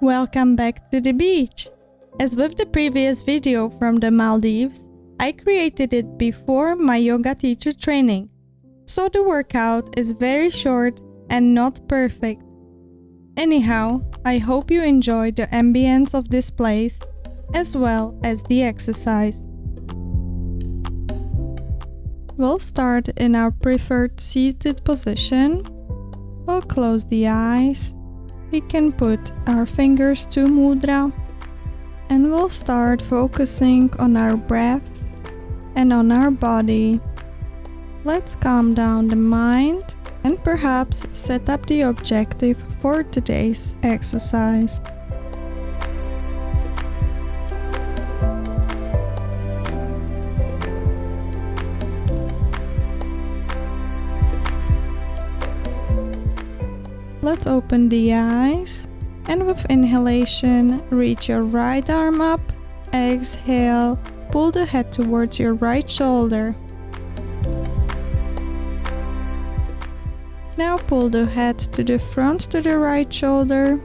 Welcome back to the beach! As with the previous video from the Maldives, I created it before my yoga teacher training, so the workout is very short and not perfect. Anyhow, I hope you enjoy the ambience of this place as well as the exercise. We'll start in our preferred seated position. We'll close the eyes. We can put our fingers to mudra and we'll start focusing on our breath and on our body. Let's calm down the mind and perhaps set up the objective for today's exercise. Let's open the eyes and with inhalation, reach your right arm up. Exhale, pull the head towards your right shoulder. Now pull the head to the front to the right shoulder.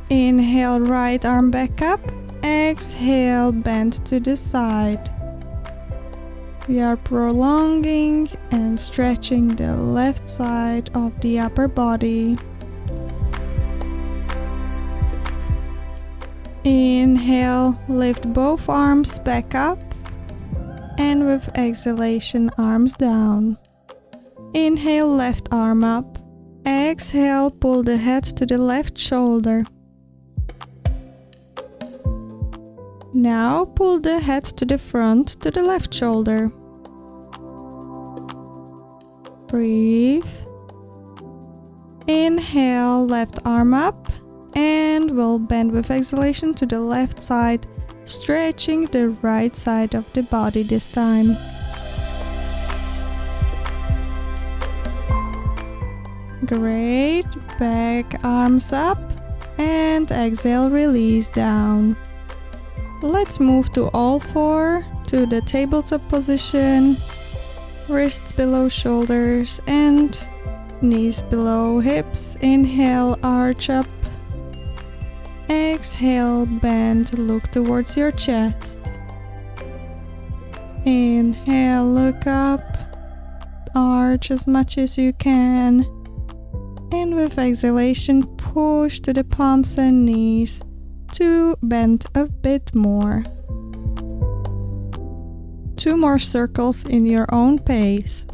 Inhale, right arm back up. Exhale, bend to the side. We are prolonging and stretching the left side of the upper body. Inhale, lift both arms back up. And with exhalation, arms down. Inhale, left arm up. Exhale, pull the head to the left shoulder. Now pull the head to the front to the left shoulder. Breathe. Inhale, left arm up. And we'll bend with exhalation to the left side, stretching the right side of the body this time. Great. Back arms up and exhale, release down. Let's move to all four to the tabletop position. Wrists below shoulders and knees below hips. Inhale, arch up. Exhale, bend, look towards your chest. Inhale, look up. Arch as much as you can. And with exhalation, push to the palms and knees to bend a bit more. 2 more circles in your own pace.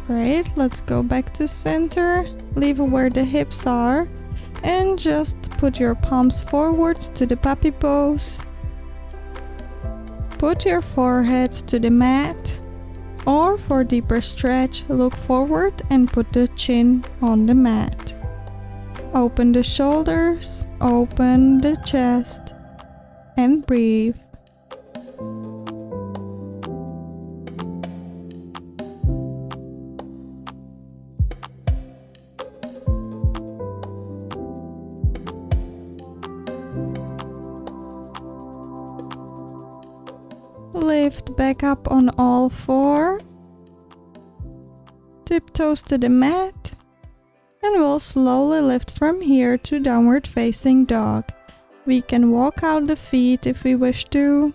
Great, let's go back to center. Leave where the hips are and just put your palms forwards to the puppy pose. Put your forehead to the mat, or for deeper stretch, look forward and put the chin on the mat. Open the shoulders, open the chest, and breathe. Lift back up on all four. Tiptoes to the mat. And we'll slowly lift from here to downward facing dog. We can walk out the feet if we wish to.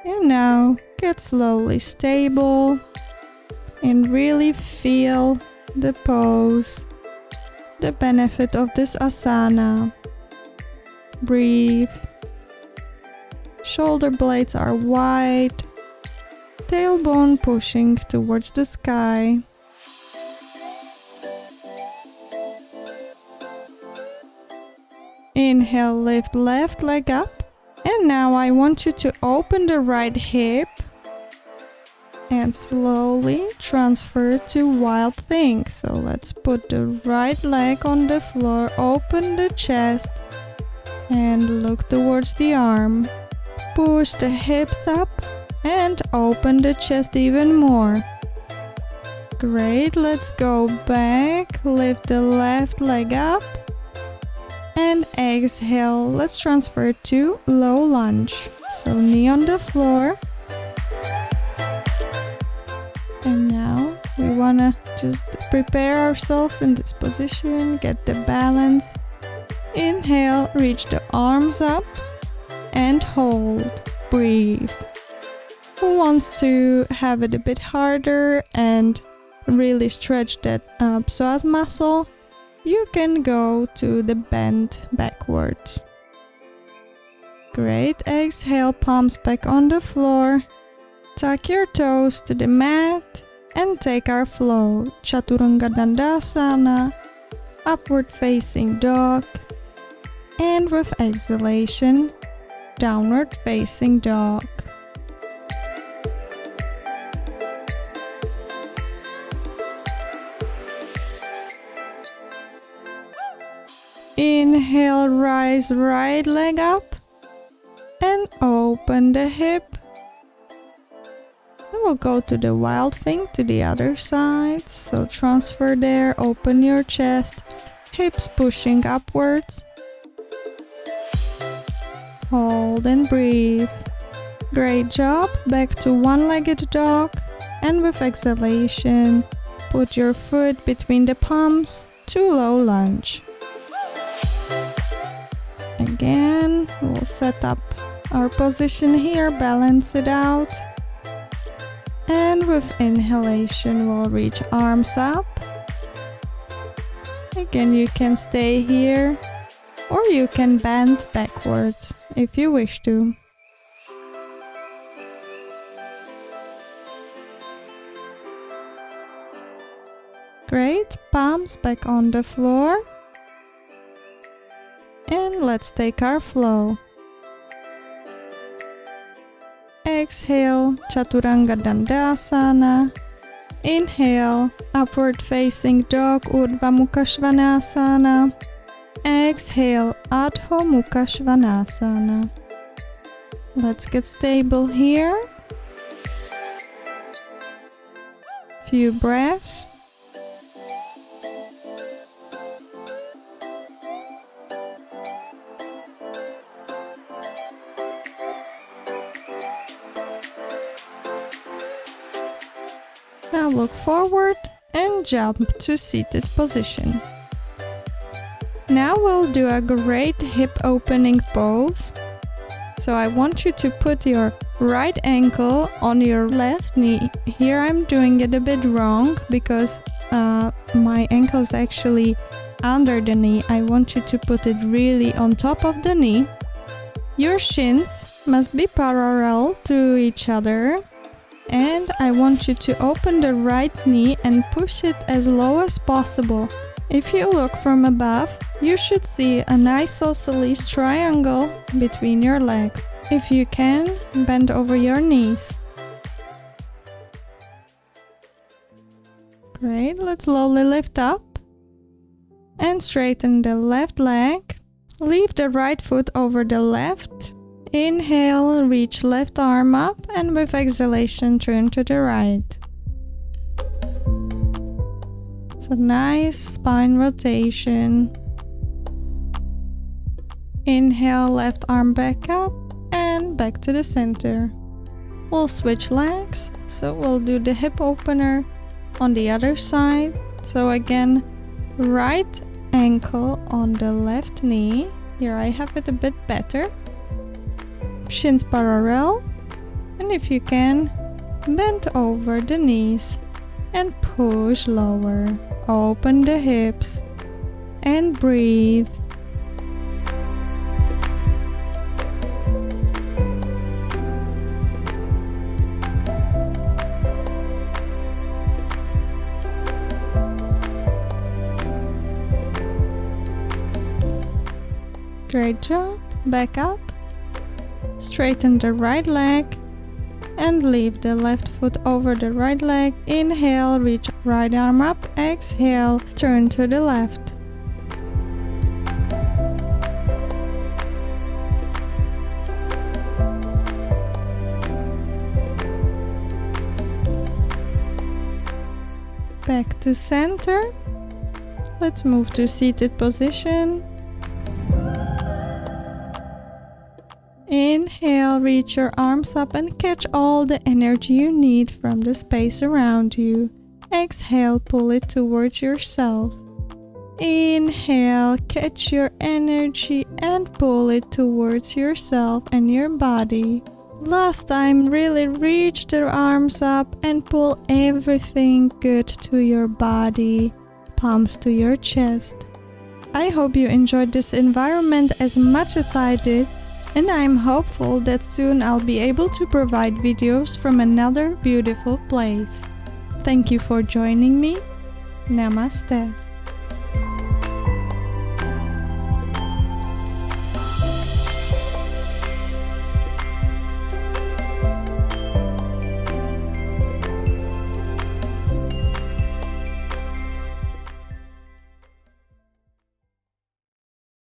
And now get slowly stable and really feel the pose. The benefit of this asana. Breathe. Shoulder blades are wide. Tailbone pushing towards the sky. Inhale, lift left leg up. And now I want you to open the right hip and slowly transfer to wild thing. So let's put the right leg on the floor, open the chest and look towards the arm. push the hips up and open the chest even more. Great, let's go back, lift the left leg up and exhale. Let's transfer to low lunge. So knee on the floor. And now we wanna just prepare ourselves in this position, get the balance. Inhale, reach the arms up and hold. Breathe. Who wants to have it a bit harder and really stretch that psoas muscle? You can go to the bend backwards. Great. Exhale, palms back on the floor. Tuck your toes to the mat and take our flow. Chaturanga Dandasana, upward facing dog, and with exhalation, downward facing dog. Inhale, rise right leg up and open the hip. We'll go to the wild thing to the other side. So transfer there, open your chest, hips pushing upwards. Hold and breathe. Great job. Back to one-legged dog. And with exhalation, put your foot between the palms to low lunge. Again, we'll set up our position here, balance it out. And with inhalation, we'll reach arms up. Again, you can stay here or you can bend backwards if you wish to. Great, palms back on the floor. And let's take our flow. Exhale, Chaturanga Dandasana. Inhale, upward facing dog, Urdhva Mukha Svanasana. Exhale, Adho Mukha Svanasana. Let's get stable here. Few breaths. Now look forward and jump to seated position. Now we'll do a great hip opening pose. So I want you to put your right ankle on your left knee. Here I'm doing it a bit wrong because my ankle is actually under the knee. I want you to put it really on top of the knee. Your shins must be parallel to each other. And I want you to open the right knee and push it as low as possible. If you look from above, you should see an isosceles triangle between your legs. If you can, bend over your knees. Great, let's slowly lift up and straighten the left leg. Leave the right foot over the left. Inhale, reach left arm up and with exhalation turn to the right. It's a nice spine rotation. Inhale, left arm back up and back to the center. We'll switch legs, so we'll do the hip opener on the other side. So again, right ankle on the left knee. Here I have it a bit better. Shins parallel, and if you can, bend over the knees and push lower. Open the hips and breathe. Great job. Back up. Straighten the right leg and leave the left foot over the right leg. Inhale, reach right arm up. Exhale, turn to the left. back to center. Let's move to seated position. Inhale, reach your arms up and catch all the energy you need from the space around you. Exhale, pull it towards yourself. Inhale, catch your energy and pull it towards yourself and your body. Last time, really reach the arms up and pull everything good to your body, palms to your chest. I hope you enjoyed this environment as much as I did, and I'm hopeful that soon I'll be able to provide videos from another beautiful place. Thank you for joining me. Namaste.